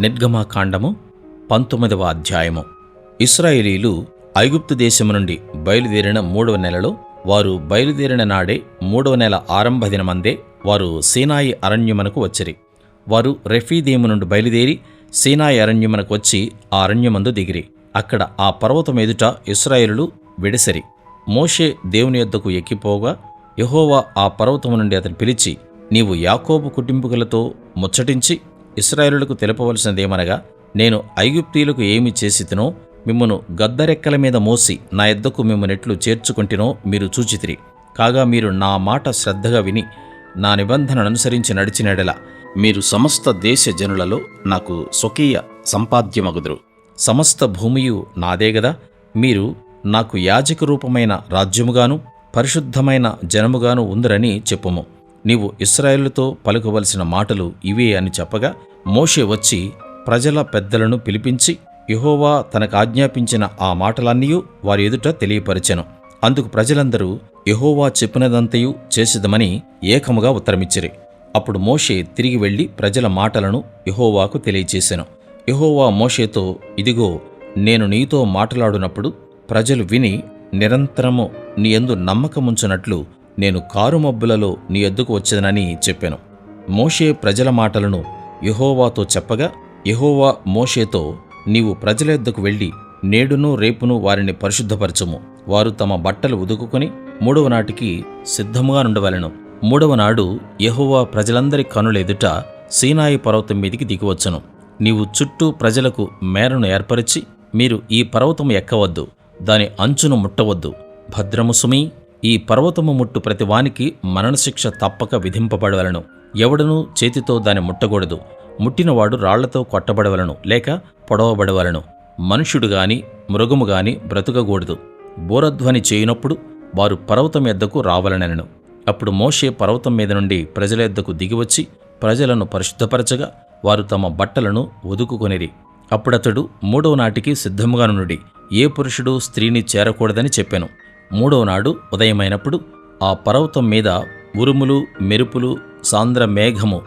నిర్గమకాండము 19వ అధ్యాయము. ఇశ్రాయేలీయులు ఐగుప్తు దేశము నుండి బయలుదేరిన 3వ నెలలో, వారు బయలుదేరిన నాడే 3వ నెల ఆరంభ దినమందే వారు సీనాయి అరణ్యమునకు వచ్చిరి. వారు రెఫీదీము నుండి బయలుదేరి సీనాయి అరణ్యమునకు వచ్చి ఆ అరణ్యమందు దిగిరి. అక్కడ ఆ పర్వతం ఎదుట ఇశ్రాయేలీయులు విడిసిరి. మోషే దేవుని యొద్దకు ఎక్కిపోగా, యెహోవా ఆ పర్వతము నుండి అతని పిలిచి, నీవు యాకోబు కుటుంబీకులతో ముచ్చటించి ఇశ్రాయేలులకు తెలుపవలసినదేమనగా, నేను ఐగుప్తీయులకు ఏమి చేసితినో మిమ్మును గద్దరెక్కల మీద మోసి నా యొద్దకు మిమ్మునెట్లు చేర్చుకొంటినో మీరు చూచితిరి. కాగా మీరు నా మాట శ్రద్ధగా విని నా నిబంధనను అనుసరించి నడిచిన యెడల మీరు సమస్త దేశ జనులలో నాకు స్వకీయ సంపాద్యమగుదురు. సమస్త భూమియు నాదే గదా. మీరు నాకు యాజక రూపమైన రాజ్యముగాను పరిశుద్ధమైన జనముగాను ఉందురని చెప్పుము. నీవు ఇశ్రాయేలుతో పలుకవలసిన మాటలు ఇవే అని చెప్పగా, మోషే వచ్చి ప్రజల పెద్దలను పిలిపించి యెహోవా తనకు ఆజ్ఞాపించిన ఆ మాటలన్నీయూ వారి ఎదుట తెలియపరిచెను. అందుకు ప్రజలందరూ యెహోవా చెప్పినదంతయు చేసిదమని ఏకముగా ఉత్తరమిచ్చిరి. అప్పుడు మోషే తిరిగి వెళ్లి ప్రజల మాటలను యెహోవాకు తెలియచేసెను. యెహోవా మోషేతో, ఇదిగో, నేను నీతో మాట్లాడునప్పుడు ప్రజలు విని నిరంతరము నీ యందు నమ్మకముంచునట్లు నేను కారుమబ్బులలో నీ యొద్దకు వచ్చేదనని చెప్పాను. మోషే ప్రజల మాటలను యెహోవాతో చెప్పగా, యెహోవా మోషేతో, నీవు ప్రజల యొద్దకు వెళ్ళి నేడును రేపును వారిని పరిశుద్ధపరచుము. వారు తమ బట్టలు ఉదుకుని 3వ నాటికి సిద్ధముగా నుండవలెను. 3వ నాడు యెహోవా ప్రజలందరి కనుల ఎదుట సీనాయి పర్వతం మీదికి దిగివచ్చును. నీవు చుట్టూ ప్రజలకు మేరను ఏర్పరిచి, మీరు ఈ పర్వతము ఎక్కవద్దు, దాని అంచును ముట్టవద్దు. భద్రము సుమీ, ఈ పర్వతము ముట్టు ప్రతివానికి మరణశిక్ష తప్పక విధింపబడవలను. ఎవడనూ చేతితో దాన్ని ముట్టకూడదు. ముట్టినవాడు రాళ్లతో కొట్టబడవలను, లేక పొడవబడవలను. మనుష్యుడు గాని మృగము గాని బ్రతుకకూడదు. బూరధ్వని చేయునప్పుడు వారు పర్వతం యొద్దకు రావలనెను. అప్పుడు మోషే పర్వతం మీద నుండి ప్రజల యొద్దకు దిగివచ్చి ప్రజలను పరిశుద్ధపరచగా, వారు తమ బట్టలను ఉదుకుకొనిరి. అప్పుడతడు 3వ నాటికి సిద్ధముగా నుండి ఏ పురుషుడు స్త్రీని చేరకూడదని చెప్పెను. 3వ నాడు ఉదయమైనప్పుడు ఆ పర్వతం మీద ఉరుములు, మెరుపులు, సాంద్ర మేఘము,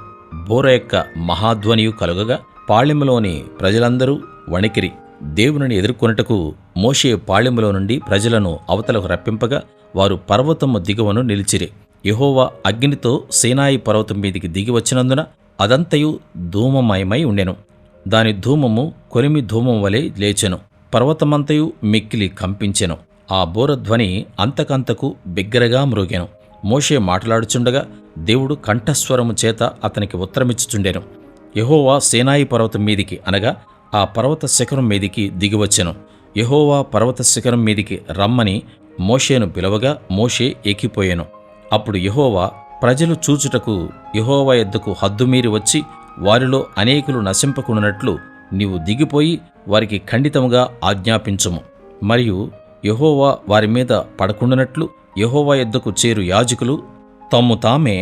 బోర యొక్క మహాధ్వనియు కలుగగా పాళెములోని ప్రజలందరూ వణికిరి. దేవునిని ఎదుర్కొనుటకు మోషే పాళెములో నుండి ప్రజలను అవతలకు రప్పింపగా, వారు పర్వతము దిగువను నిలిచిరి. యెహోవా అగ్నితో సీనాయి పర్వతం మీదికి దిగి వచ్చినందున అదంతయు ధూమమయమై ఉండెను. దాని ధూమము కొలిమి ధూమం వలె లేచెను. పర్వతమంతయు మిక్కిలి కంపించెను. ఆ బోరధ్వని అంతకంతకు బిగ్గరగా మ్రోగెను. మోషే మాట్లాడుచుండగా దేవుడు కంఠస్వరము చేత అతనికి ఉత్తరమిచ్చుచుండెను. యెహోవా సీనాయి పర్వతం మీదికి, అనగా ఆ పర్వత శిఖరం మీదికి దిగివచ్చెను. యెహోవా పర్వత శిఖరం మీదికి రమ్మని మోషేను పిలవగా మోషే ఎక్కిపోయెను. అప్పుడు యెహోవా, ప్రజలు చూచుటకు యెహోవా యొద్దకు హద్దుమీరి వచ్చి వారిలో అనేకులు నశింపకుండునట్లు నీవు దిగిపోయి వారికి ఖండితముగా ఆజ్ఞాపించుము. మరియు యెహోవా వారి మీద పడకుండునట్లు యెహోవా యొద్దకు చేరు యాజకులు తమ్ము తామే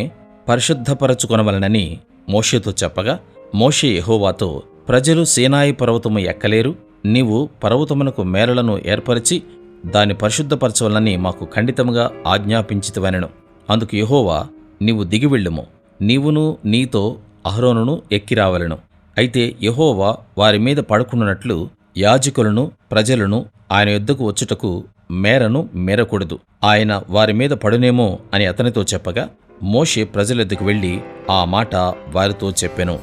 పరిశుద్ధపరచుకొనవలెనని మోషేతో చెప్పగా, మోషే యెహోవాతో, ప్రజలు సీనాయి పర్వతము ఎక్కలేరు. నీవు పర్వతమునకు మేరలను ఏర్పరిచి దాన్ని పరిశుద్ధపరచవలనని మాకు ఖండితముగా ఆజ్ఞాపించితివనెను. అందుకు యెహోవా, నీవు దిగి వెళ్ళుము, నీవును నీతో అహరోనును ఎక్కిరావలెను. అయితే యెహోవా వారి మీద పడకుండునట్లు యాజకులను ప్రజలను ఆయన యొద్దకు వచ్చుటకు మేరను మేరకూడదు. ఆయన వారి మీద పడునేమో అని అతనితో చెప్పగా, మోషే ప్రజల యొద్దకు వెళ్ళి ఆ మాట వారితో చెప్పెను.